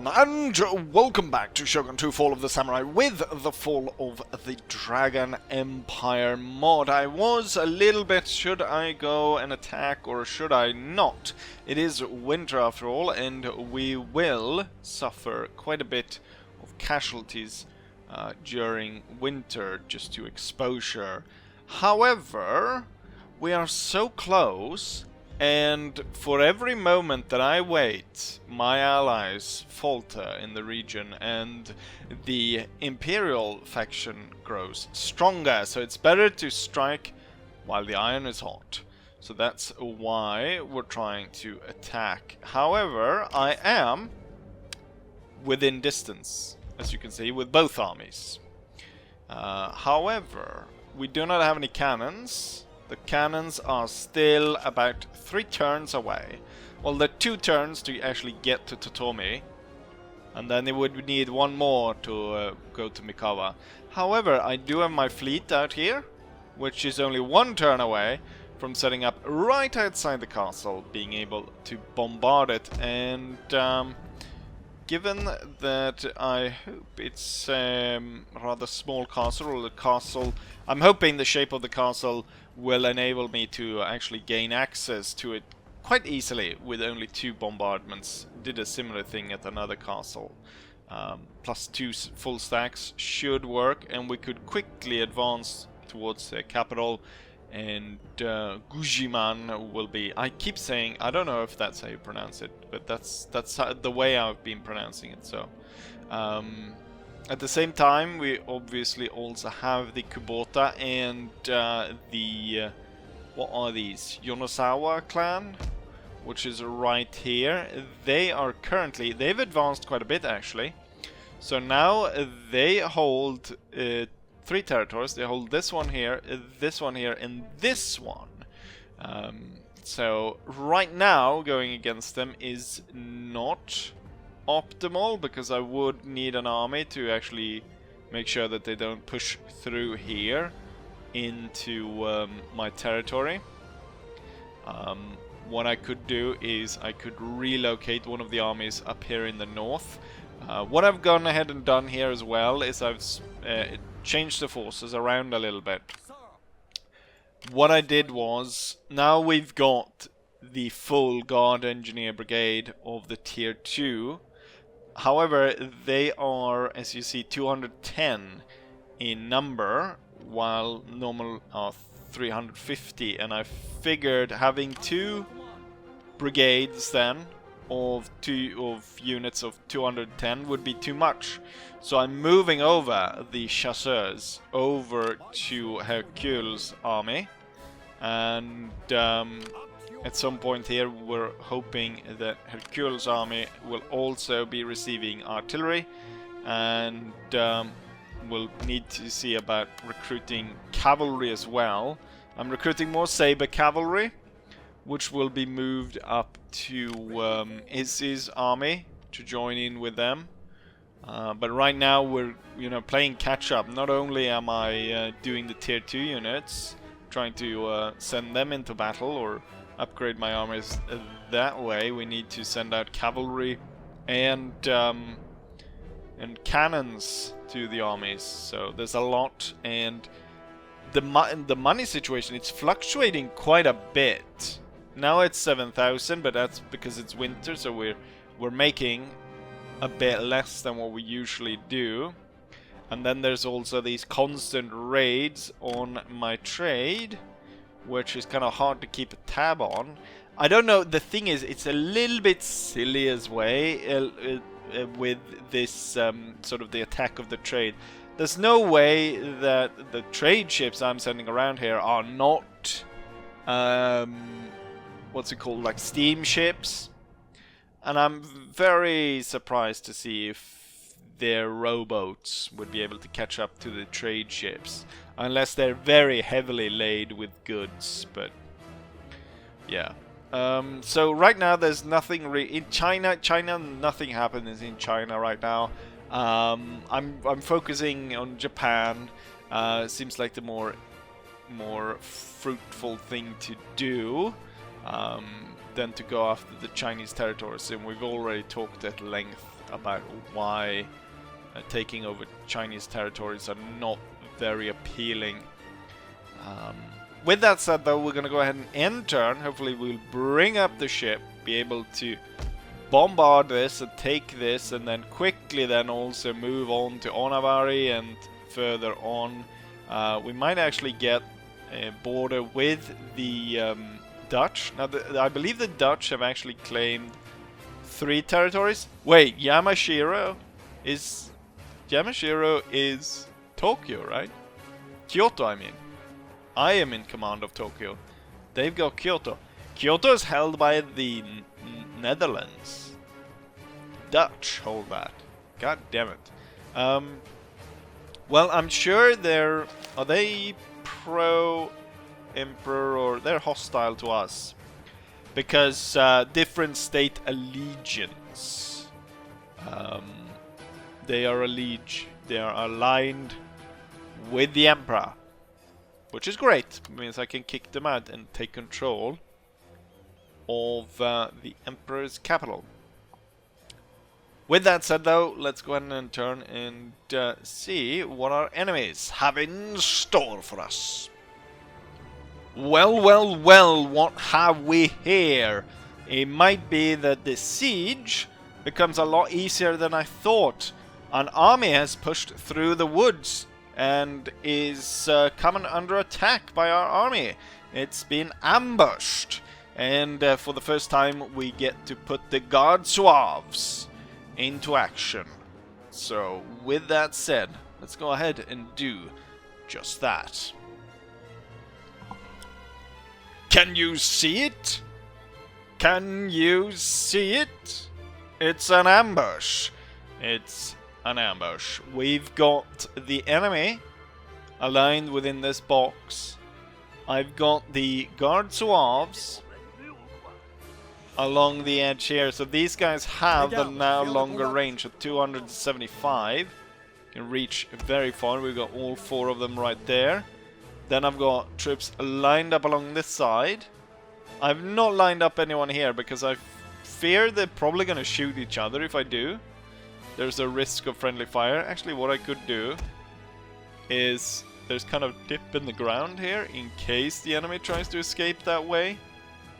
everyone, and welcome back to Shogun 2 Fall of the Samurai with the Fall of the Dragon Empire mod. I was a little bit, should I go and attack or should I not? It is winter after all, and we will suffer quite a bit of casualties during winter just to exposure. However, we are so close. And for every moment that I wait, my allies falter in the region and the Imperial faction grows stronger. So it's better to strike while the iron is hot. So that's why we're trying to attack. However, I am within distance, as you can see, with both armies. However, we do not have any cannons. The cannons are still about 3 turns away. Well, they're 2 turns to actually get to Totomi. And then it would need 1 more to go to Mikawa. However, I do have my fleet out here, which is only 1 turn away from setting up right outside the castle, being able to bombard it. And given that I hope it's a rather small castle, or the castle, I'm hoping the shape of the castle will enable me to actually gain access to it quite easily with only 2 bombardments. Did a similar thing at another castle. Plus 2 full stacks should work, and we could quickly advance towards the capital. And Gujiman will be, I keep saying, I don't know if that's how you pronounce it, but that's the way I've been pronouncing it. So at the same time, we obviously also have the Kubota and the what are these, Yonosawa clan, which is right here. They are currently, they've advanced quite a bit actually. So now they hold 3 territories. They hold this one here, and this one. So right now going against them is not optimal, because I would need an army to actually make sure that they don't push through here into my territory. What I could do is I could relocate one of the armies up here in the north. What I've gone ahead and done here as well is I've changed the forces around a little bit. What I did was, now we've got the full Guard Engineer Brigade of the Tier 2. However, they are, as you see, 210 in number, while normal are 350. And I figured having 2 brigades then of units of 210 would be too much. So I'm moving over the chasseurs over to Hercules' army, and at some point here we're hoping that Hercules' army will also be receiving artillery, and we'll need to see about recruiting cavalry as well. I'm recruiting more saber cavalry, which will be moved up to his army to join in with them. But right now we're, playing catch up. Not only am I doing the tier 2 units, trying to send them into battle or upgrade my armies that way, we need to send out cavalry and cannons to the armies. So there's a lot, and the money situation, it's fluctuating quite a bit. Now it's 7,000, but that's because it's winter, so we're making a bit less than what we usually do. And then there's also these constant raids on my trade, which is kind of hard to keep a tab on. I don't know, the thing is, it's a little bit silly as way with this sort of the attack of the trade. There's no way that the trade ships I'm sending around here are not what's it called, like steamships. And I'm very surprised to see if their rowboats would be able to catch up to the trade ships, unless they're very heavily laden with goods. But yeah, so right now there's nothing in China. Nothing happens in China right now. I'm focusing on Japan. Seems like the more fruitful thing to do than to go after the Chinese territories, and we've already talked at length about why taking over Chinese territories are not very appealing. With that said, though, we're going to go ahead and end turn. Hopefully we'll bring up the ship, be able to bombard this and take this, and then quickly then also move on to Onavari and further on. We might actually get a border with the Dutch. Now, I believe the Dutch have actually claimed 3 territories. Wait, Yamashiro is Tokyo, right? Kyoto, I mean. I am in command of Tokyo. They've got Kyoto. Kyoto is held by the Netherlands. Dutch hold that. God damn it. Well, I'm sure are they pro-emperor, or they're hostile to us? Because different state allegiance. They are aligned with the emperor. Which is great. It means I can kick them out and take control of the Emperor's capital. With that said, though, let's go ahead and turn and see what our enemies have in store for us. Well, well, well, what have we here? It might be that the siege becomes a lot easier than I thought. An army has pushed through the woods and is coming under attack by our army. It's been ambushed, and for the first time we get to put the Guard Suaves into action. So with that said, let's go ahead and do just that. Can you see it? Can you see it? It's an ambush. It's an ambush. We've got the enemy aligned within this box. I've got the Guard Suaves along the edge here. So these guys have the now longer range of 275. Can reach very far. We've got all 4 of them right there. Then I've got troops lined up along this side. I've not lined up anyone here because I fear they're probably going to shoot each other if I do. There's a risk of friendly fire. Actually, what I could do is there's kind of dip in the ground here in case the enemy tries to escape that way.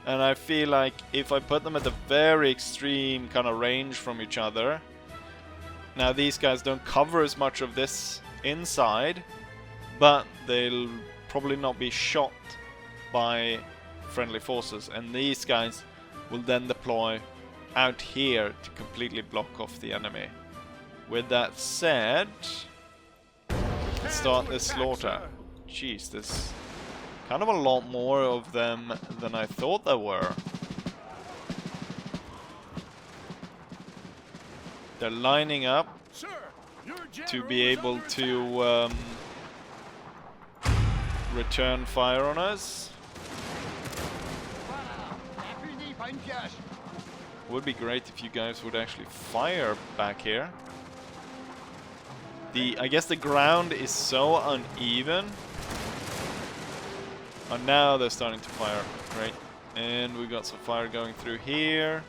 And I feel like if I put them at the very extreme kind of range from each other. Now these guys don't cover as much of this inside, but they'll probably not be shot by friendly forces. And these guys will then deploy out here to completely block off the enemy. With that said, let's start this slaughter. Jeez, there's kind of a lot more of them than I thought there were. They're lining up to be able to return fire on us. Would be great if you guys would actually fire back here. I guess the ground is so uneven. And now they're starting to fire. Great. And we got some fire going through here.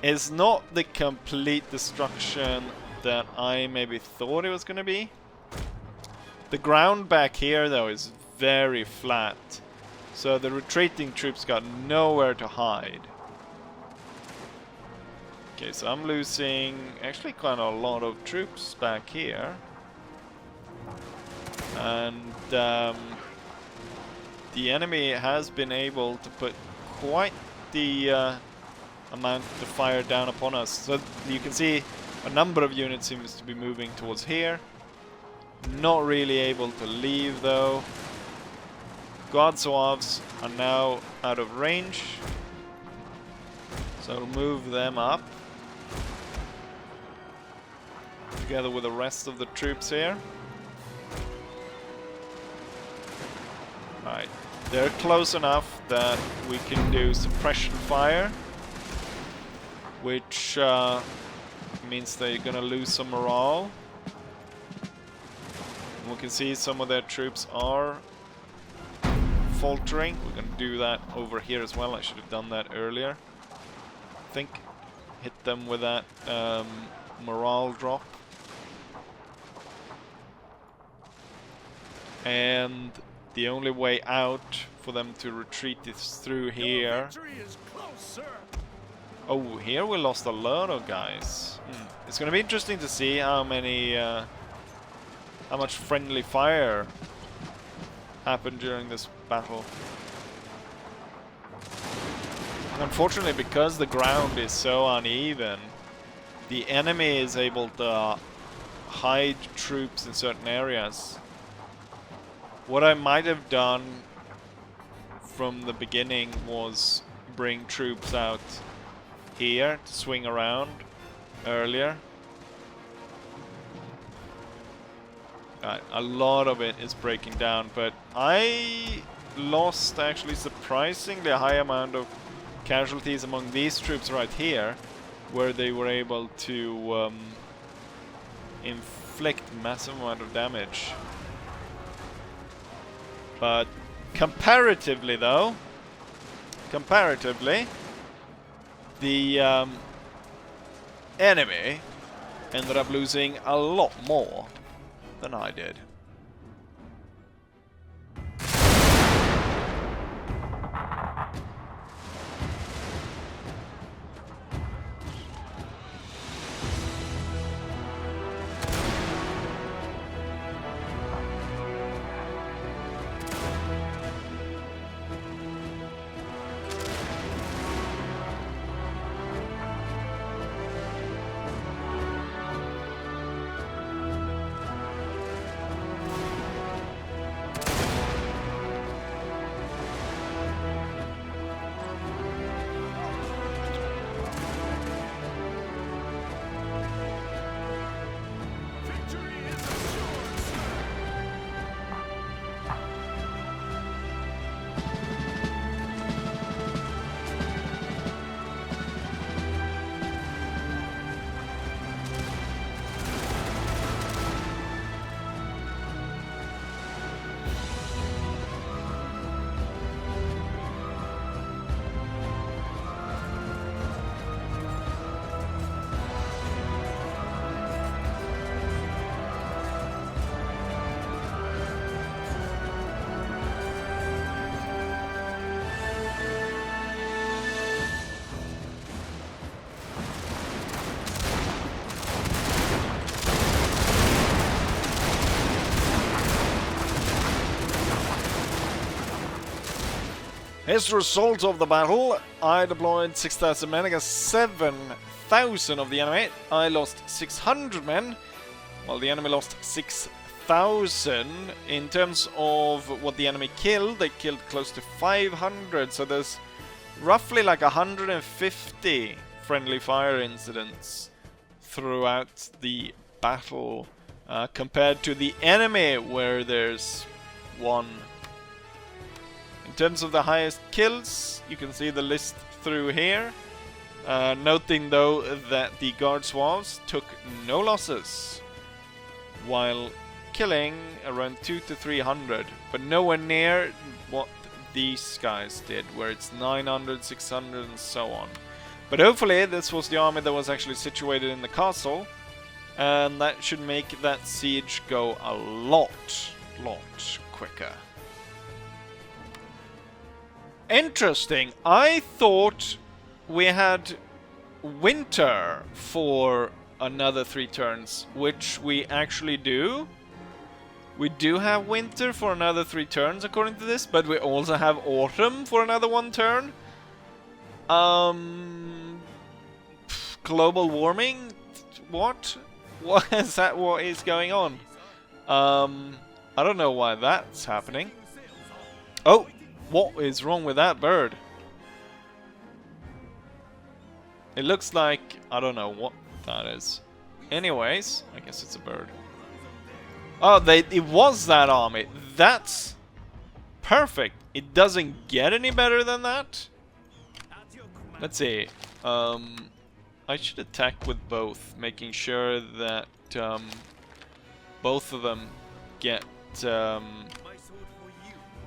It's not the complete destruction that I maybe thought it was going to be. The ground back here, though, is very flat. So the retreating troops got nowhere to hide. Okay, so I'm losing actually quite a lot of troops back here. And the enemy has been able to put quite the amount of fire down upon us. So you can see a number of units seems to be moving towards here. Not really able to leave though. Guard Suaves are now out of range. So we'll move them up. Together with the rest of the troops here. Right. They're close enough that we can do suppression fire. Which means they're gonna lose some morale. And we can see some of their troops are faltering. We're gonna do that over here as well. I should have done that earlier, I think. hit them with that morale drop. And the only way out for them to retreat is through here. Oh, here we lost a lot of guys. It's gonna be interesting to see how many, how much friendly fire happened during this battle. Unfortunately, because the ground is so uneven, the enemy is able to hide troops in certain areas. What I might have done from the beginning was bring troops out here to swing around earlier. A lot of it is breaking down, but I lost actually surprisingly a high amount of casualties among these troops right here, where they were able to inflict massive amount of damage. But comparatively though, the enemy ended up losing a lot more than I did. As a result of the battle, I deployed 6,000 men against 7,000 of the enemy. I lost 600 men, while the enemy lost 6,000. In terms of what the enemy killed, they killed close to 500, so there's roughly like 150 friendly fire incidents throughout the battle, compared to the enemy, where there's one. In terms of the highest kills, you can see the list through here. Noting though that the Guard Suaves took no losses, while killing around 200 to 300, but nowhere near what these guys did, where it's 900, 600 and so on. But hopefully this was the army that was actually situated in the castle, and that should make that siege go a lot quicker. Interesting. I thought we had winter for another 3 turns, which we actually do. We do have winter for another 3 turns according to this, but we also have autumn for another 1 turn. Global warming? What? What is that? What is going on? I don't know why that's happening. Oh! What is wrong with that bird? It looks like... I don't know what that is. Anyways, I guess it's a bird. Oh, it was that army. That's perfect. It doesn't get any better than that. Let's see. I should attack with both, making sure that both of them get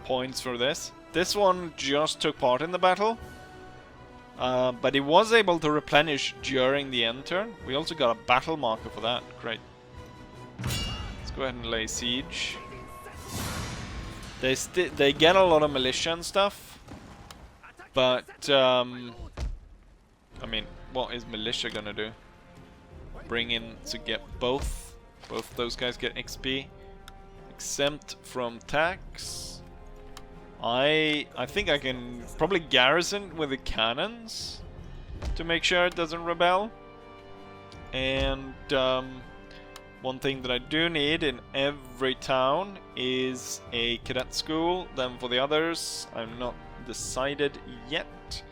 points for this. This one just took part in the battle, But he was able to replenish during the end turn. We also got a battle marker for that. Great. Let's go ahead and lay siege. They get a lot of militia and stuff. But, I mean, what is militia gonna do? Bring in to get both. Both those guys get XP. Exempt from tax. I think I can probably garrison with the cannons to make sure it doesn't rebel. And one thing that I do need in every town is a cadet school. Then for the others, I'm not decided yet.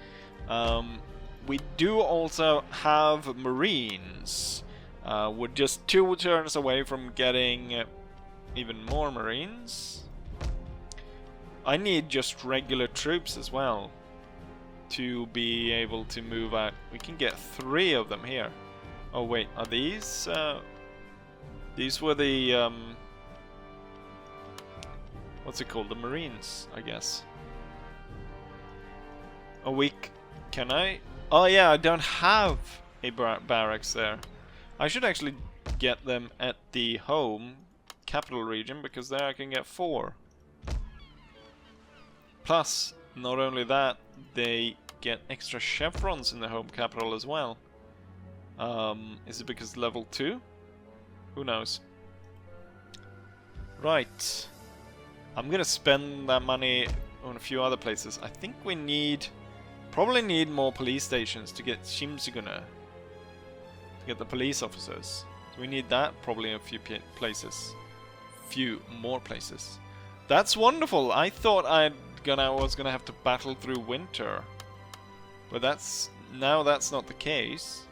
We do also have Marines. We're just 2 turns away from getting even more Marines. I need just regular troops as well to be able to move out. We can get 3 of them here. Oh wait, are these? These were the what's it called? The Marines, I guess. A week? Can I? Oh yeah, I don't have a barracks there. I should actually get them at the home capital region, because there I can get 4. Plus, not only that, they get extra chevrons in the home capital as well. Is it because level 2? Who knows? Right. I'm gonna spend that money on a few other places. I think we probably need more police stations to get Shimsuguna. To get the police officers. So we need that probably in a few places. Few more places. That's wonderful. I thought I was gonna have to battle through winter, but that's not the case.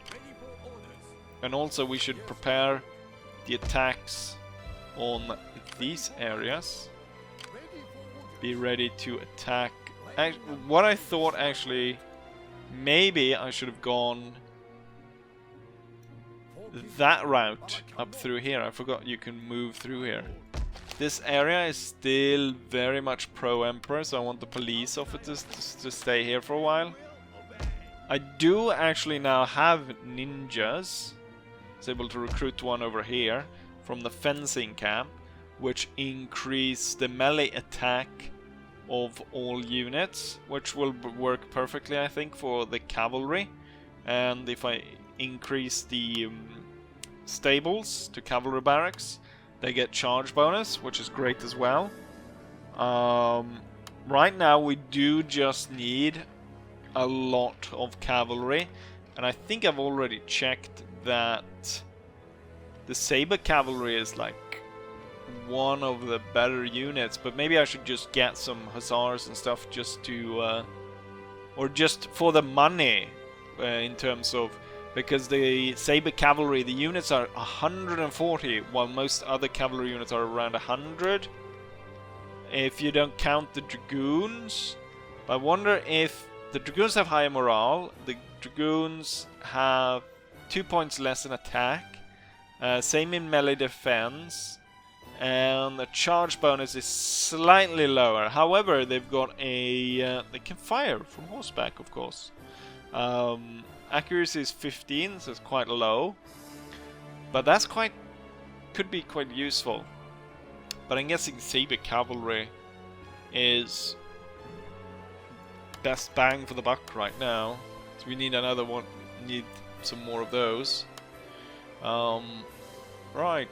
And also we should prepare the attacks on these areas. Be ready to attack. What I thought, actually, maybe I should have gone that route up through here. I forgot you can move through here. This area is still very much pro-Emperor, so I want the police officers to stay here for a while. I do actually now have ninjas. I was able to recruit one over here from the fencing camp, which increase the melee attack of all units, which will work perfectly, I think, for the cavalry. And if I increase the stables to cavalry barracks, they get charge bonus, which is great as well. Right now we do just need a lot of cavalry, and I think I've already checked that the saber cavalry is like one of the better units, but maybe I should just get some hussars and stuff just to or just for the money, in terms of, because the saber cavalry, the units are 140, while most other cavalry units are around 100. If you don't count the dragoons. But I wonder if the dragoons have higher morale. The dragoons have 2 points less in attack. Same in melee defense. And the charge bonus is slightly lower. However, they've got a... they can fire from horseback, of course. Accuracy is 15, so it's quite low. But that's could be quite useful. But I'm guessing saber cavalry is best bang for the buck right now. So we need another one. Need some more of those. Right.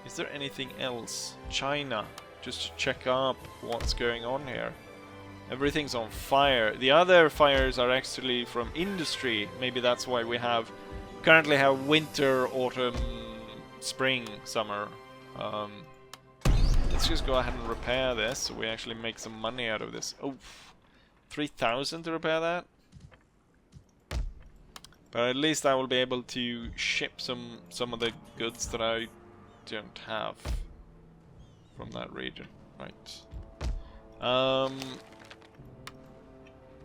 Is there anything else? China. Just to check up what's going on here. Everything's on fire. The other fires are actually from industry. Maybe that's why we currently have winter, autumn, spring, summer. Let's just go ahead and repair this so we actually make some money out of this. Oh, 3,000 to repair that? But at least I will be able to ship some of the goods that I don't have from that region. Right.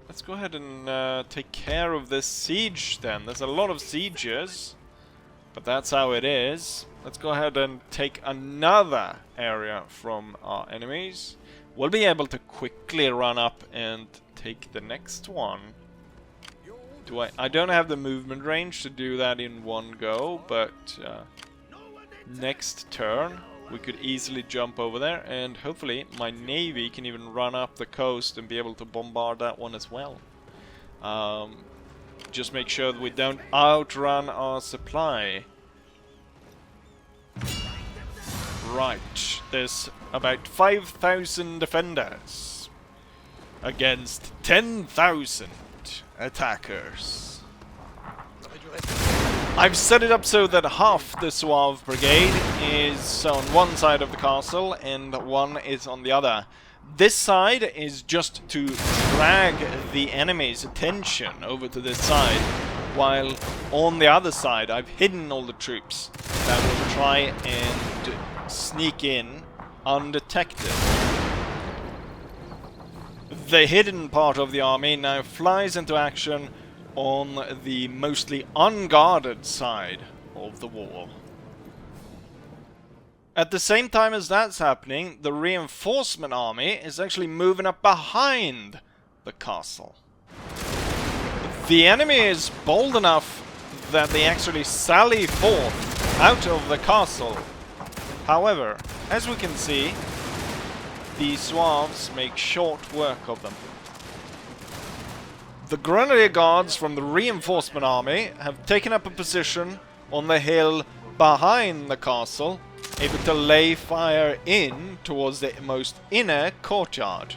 Let's go ahead and take care of this siege then. There's a lot of sieges, but that's how it is. Let's go ahead and take another area from our enemies. We'll be able to quickly run up and take the next one. I don't have the movement range to do that in one go, but next turn we could easily jump over there, and hopefully my navy can even run up the coast and be able to bombard that one as well. Just make sure that we don't outrun our supply. Right, there's about 5,000 defenders against 10,000 attackers. I've set it up so that half the Suave Brigade is on one side of the castle and one is on the other. This side is just to drag the enemy's attention over to this side, while on the other side I've hidden all the troops that will try and sneak in undetected. The hidden part of the army now flies into action on the mostly unguarded side of the wall. At the same time as that's happening, the reinforcement army is actually moving up behind the castle. The enemy is bold enough that they actually sally forth out of the castle. However, as we can see, the Suaves make short work of them. The Grenadier Guards from the reinforcement army have taken up a position on the hill behind the castle, able to lay fire in towards the most inner courtyard.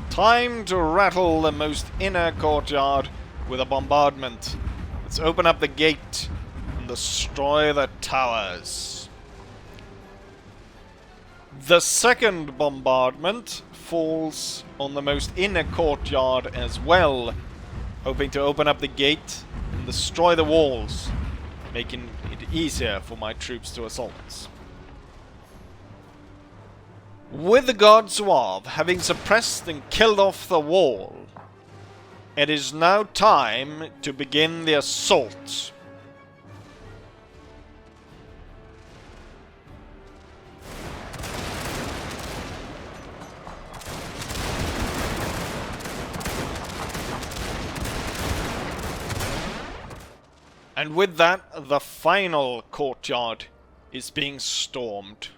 Time to rattle the most inner courtyard with a bombardment. Let's open up the gate and destroy the towers. The second bombardment falls on the most inner courtyard as well, hoping to open up the gate and destroy the walls, making it easier for my troops to assault. With the Guard Zouave having suppressed and killed off the wall, it is now time to begin the assault. And with that, the final courtyard is being stormed.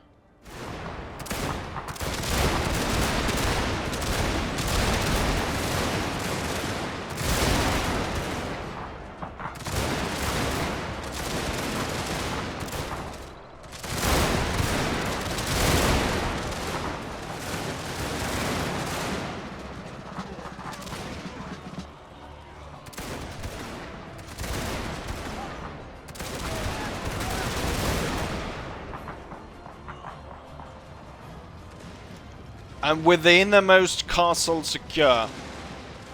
And with the innermost castle secure,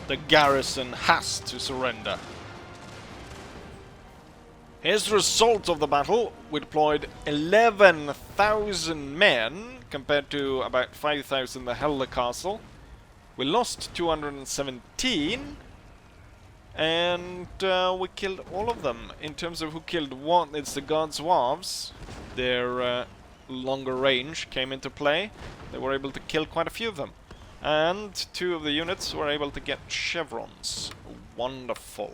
the garrison has to surrender. Here's the result of the battle. We deployed 11,000 men, compared to about 5,000 that held the castle. We lost 217, and we killed all of them. In terms of who killed what, it's the Guard Zouaves. Their longer range came into play. They were able to kill quite a few of them. And 2 of the units were able to get chevrons. Wonderful.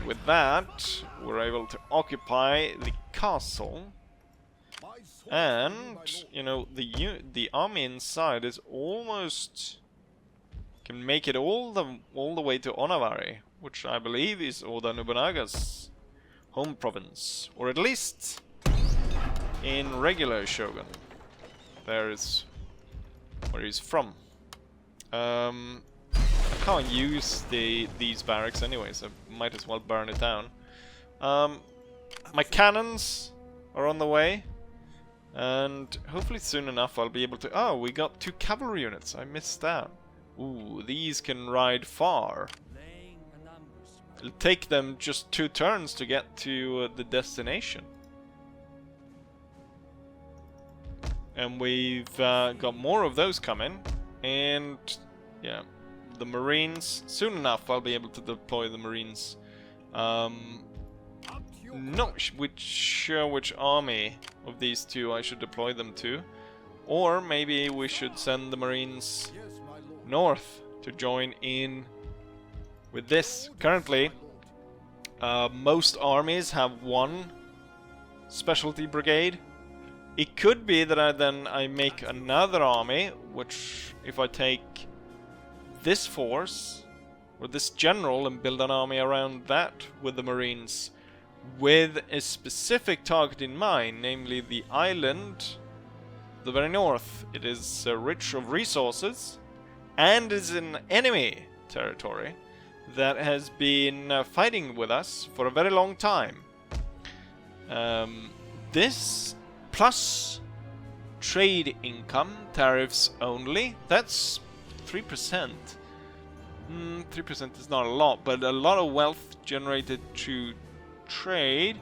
With that, we're able to occupy the castle. And, you know, the army inside is almost... can make it all the way to Onavari, which I believe is Oda Nobunaga's home province. Or at least in regular Shogun. There is where he's from. I can't use these barracks anyway, so I might as well burn it down. My cannons are on the way, and hopefully soon enough I'll be able to... Oh, we got 2 cavalry units. I missed that. Ooh, these can ride far. It'll take them just 2 turns to get to the destination. And we've got more of those coming. And yeah, the Marines, soon enough I'll be able to deploy the Marines. Not sure which army of these 2 I should deploy them to. Or maybe we should send the Marines north to join in with this. Currently, most armies have one specialty brigade. It could be that I make another army, which if I take this force or this general and build an army around that with the Marines, with a specific target in mind, namely the island, the very north. It is rich of resources and is in enemy territory that has been fighting with us for a very long time. This plus trade income, tariffs only, that's 3%. 3% is not a lot, but a lot of wealth generated through trade.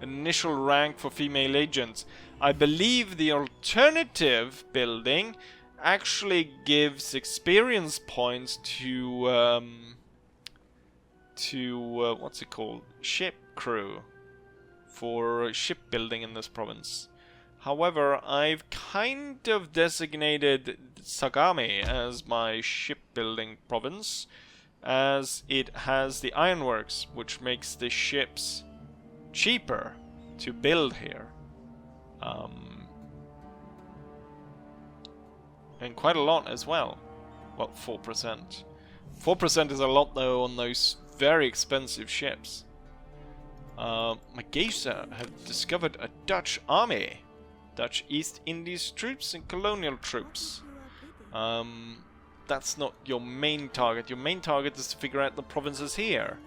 Initial rank for female agents. I believe the alternative building actually gives experience points to what's it called? Ship crew for shipbuilding in this province. However, I've kind of designated Sagami as my shipbuilding province, as it has the ironworks, which makes the ships cheaper to build here. And quite a lot as well. Well, 4%. 4% is a lot though on those very expensive ships. Magesa have discovered a Dutch army. Dutch East Indies troops and colonial troops. That's not your main target. Your main target is to figure out the provinces here,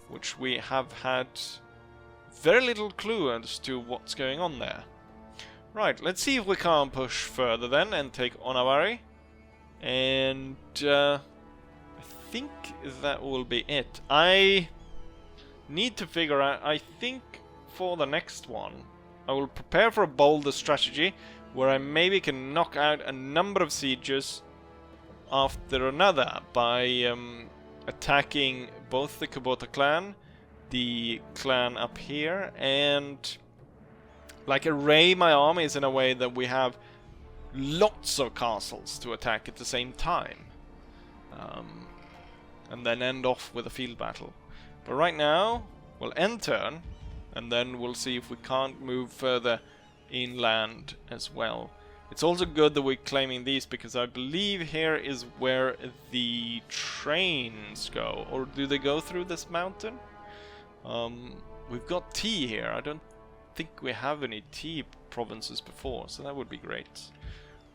which we have had very little clue as to what's going on there. Right, let's see if we can push further then and take Onavari. And I think that will be it. I need to figure out, I think for the next one, I will prepare for a bolder strategy where I maybe can knock out a number of sieges after another by attacking both the Kubota clan, the clan up here, and like array my armies in a way that we have lots of castles to attack at the same time. And then end off with a field battle. But right now, we'll end turn, and then we'll see if we can't move further inland as well. It's also good that we're claiming these, because I believe here is where the trains go. Or do they go through this mountain? We've got tea here. I don't think we have any tea provinces before, so that would be great.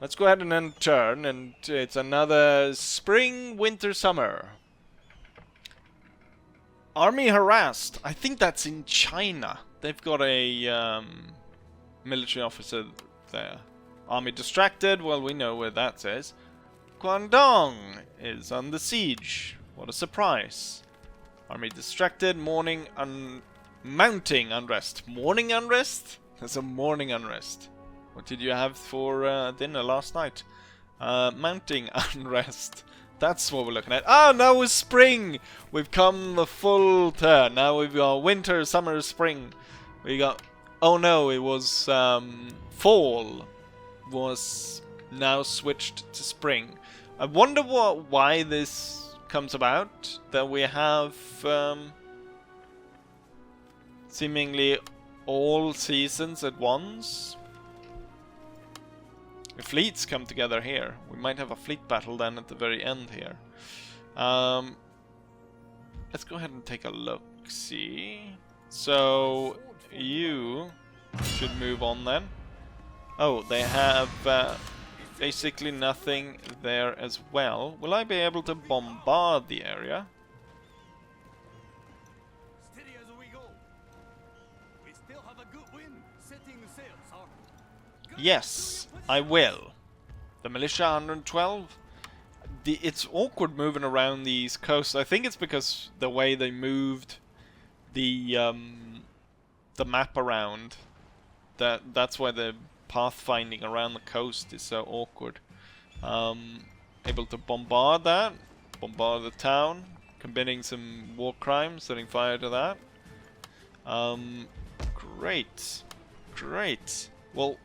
Let's go ahead and end turn, and it's another spring, winter, summer. Army harassed. I think that's in China. They've got a military officer there. Army distracted. Well, we know where that is. Guangdong is under siege. What a surprise. Army distracted. Mounting unrest. Morning unrest? There's a morning unrest. What did you have for dinner last night? Mounting unrest. That's what we're looking at. Ah, now it's spring! We've come the full turn. Now we've got winter, summer, spring. We got... Oh no, it was... fall was now switched to spring. I wonder why this comes about. That we have... seemingly all seasons at once. The fleets come together here. We might have a fleet battle then at the very end here. Let's go ahead and take a look. See. So you should move on then. Oh, they have basically nothing there as well. Will I be able to bombard the area? Yes, I will. The militia 112. It's awkward moving around the east coast. I think it's because the way they moved the map around. That's why the pathfinding around the coast is so awkward. Able to bombard that, bombard the town, committing some war crimes, setting fire to that. Great, great. Well,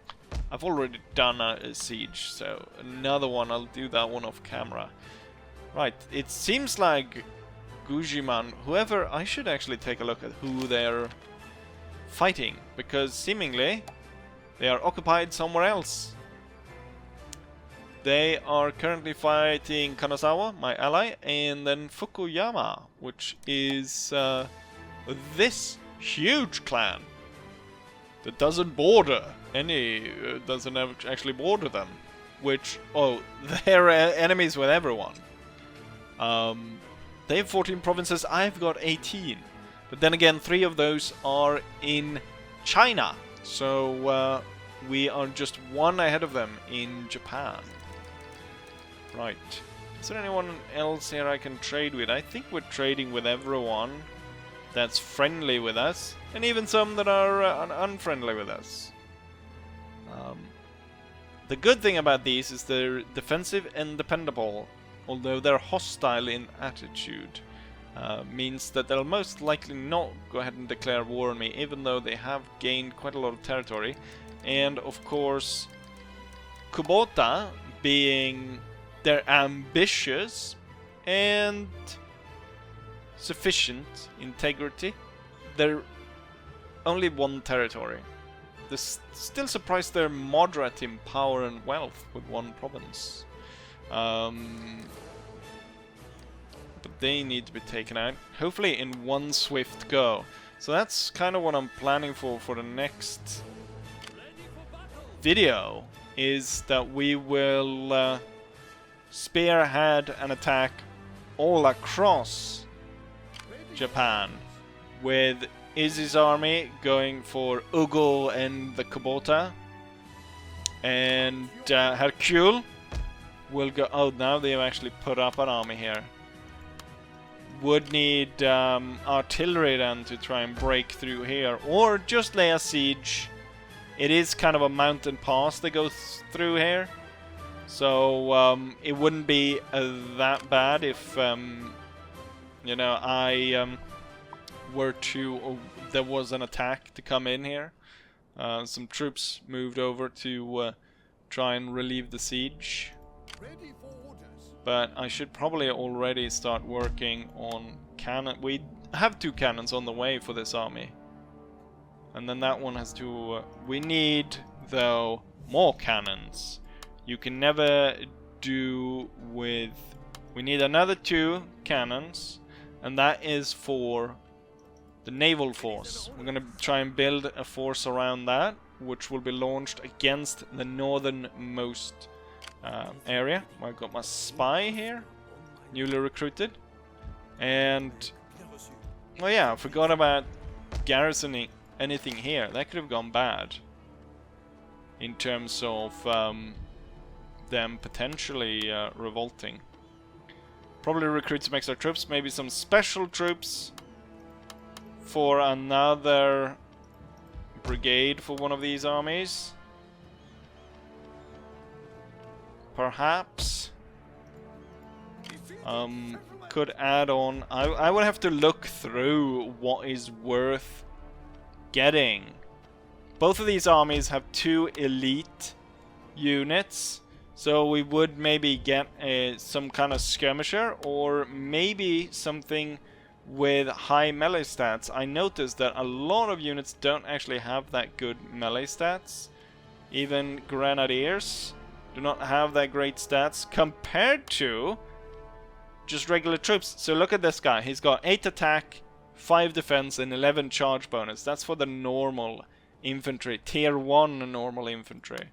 I've already done a siege, so another one, I'll do that one off camera. Right, it seems like Gujiman, whoever, I should actually take a look at who they're fighting, because seemingly they are occupied somewhere else. They are currently fighting Kanazawa, my ally, and then Fukuyama, which is this huge clan that doesn't border any, doesn't actually border them, which, oh, they're enemies with everyone. They have 14 provinces, I've got 18. But then again, 3 of those are in China. So we are just 1 ahead of them in Japan. Right. Is there anyone else here I can trade with? I think we're trading with everyone that's friendly with us. And even some that are unfriendly with us. The good thing about these is they're defensive and dependable. Although they're hostile in attitude, means that they'll most likely not go ahead and declare war on me, even though they have gained quite a lot of territory. And of course, Kubota, being they're ambitious and sufficient integrity, they're only 1 territory. They're still surprised they're moderate in power and wealth with 1 province. But they need to be taken out, hopefully in 1 swift go. So that's kind of what I'm planning for the next video, is that we will spearhead an attack all across Japan, with Izzy's army going for Ugo and the Kubota, and Hercule will go. Oh, now they've actually put up an army here. Would need artillery then to try and break through here, or just lay a siege. It is kind of a mountain pass that goes through here, so it wouldn't be that bad if you know, I were to there was an attack to come in here. Some troops moved over to try and relieve the siege. But I should probably already start working on cannon. We have 2 cannons on the way for this army. And then that one has to... we need, though, more cannons. You can never do with... we need another 2 cannons. And that is for the naval force. We're going to try and build a force around that, which will be launched against the northernmost area. I've got my spy here, newly recruited. And, oh yeah, I forgot about garrisoning anything here. That could have gone bad in terms of them potentially revolting. Probably recruit some extra troops, maybe some special troops for another brigade for one of these armies. Perhaps could add on. I would have to look through what is worth getting. Both of these armies have 2 elite units, so we would maybe get some kind of skirmisher, or maybe something with high melee stats. I noticed that a lot of units don't actually have that good melee stats. Even grenadiers do not have that great stats compared to just regular troops. So look at this guy. He's got 8 attack, 5 defense, and 11 charge bonus. That's for the normal infantry. Tier 1 normal infantry.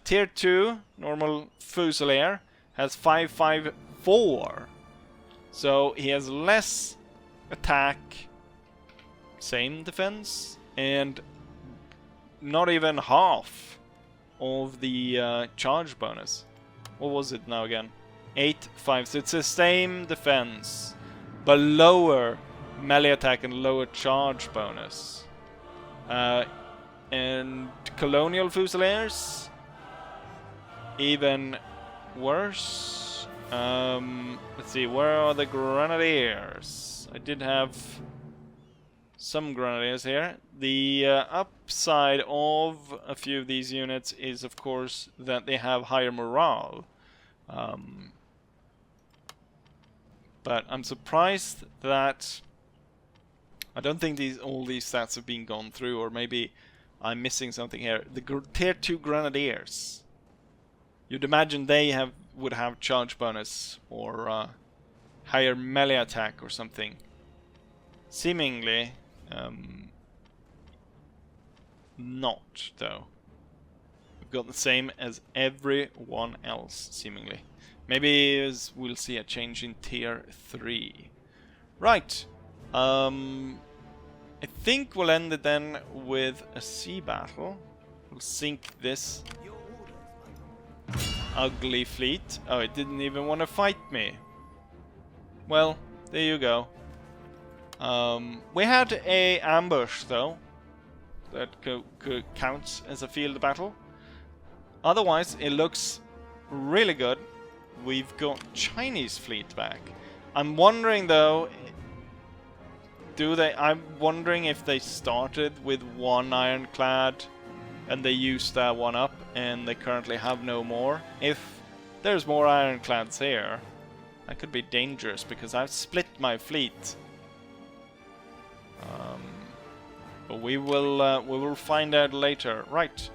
Tier 2 normal fusilier has 554. So he has less attack, same defense, and not even half of the charge bonus. What was it now again? 8-5. So it's the same defense, but lower melee attack and lower charge bonus. And colonial fusiliers, even worse. Let's see, where are the grenadiers? I did have some grenadiers here. The upside of a few of these units is, of course, that they have higher morale. But I'm surprised that I don't think all these stats have been gone through, or maybe I'm missing something here. The tier 2 grenadiers. You'd imagine they would have charge bonus or higher melee attack or something. Seemingly, not though. We've got the same as everyone else, seemingly. Maybe we'll see a change in tier 3. Right. I think we'll end it then with a sea battle. We'll sink this ugly fleet. Oh, it didn't even want to fight me. Well, there you go. We had a ambush though. That counts as a field battle. Otherwise, it looks really good. We've got Chinese fleet back. I'm wondering though, I'm wondering if they started with one ironclad and they used that one up and they currently have no more. If there's more ironclads here, that could be dangerous because I've split my fleet. But we will find out later. Right.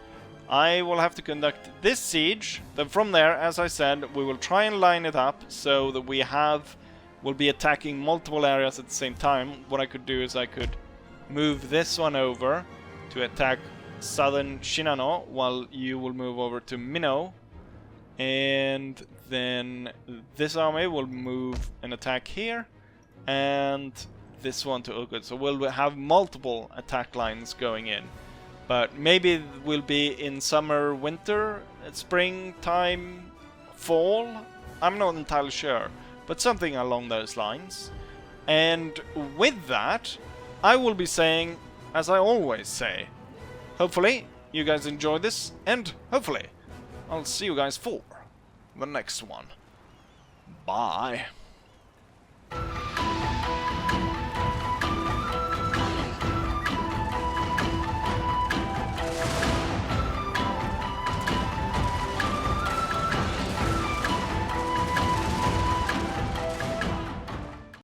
I will have to conduct this siege. Then from there, as I said, we will try and line it up so that we'll be attacking multiple areas at the same time. What I could do is I could move this one over to attack southern Shinano, while you will move over to Minnow. And then this army will move and attack here, and this one to Ugur. So we'll have multiple attack lines going in. But maybe we'll be in summer, winter, springtime, fall. I'm not entirely sure, but something along those lines. And with that, I will be saying, as I always say, hopefully you guys enjoyed this, and hopefully I'll see you guys for the next one. Bye.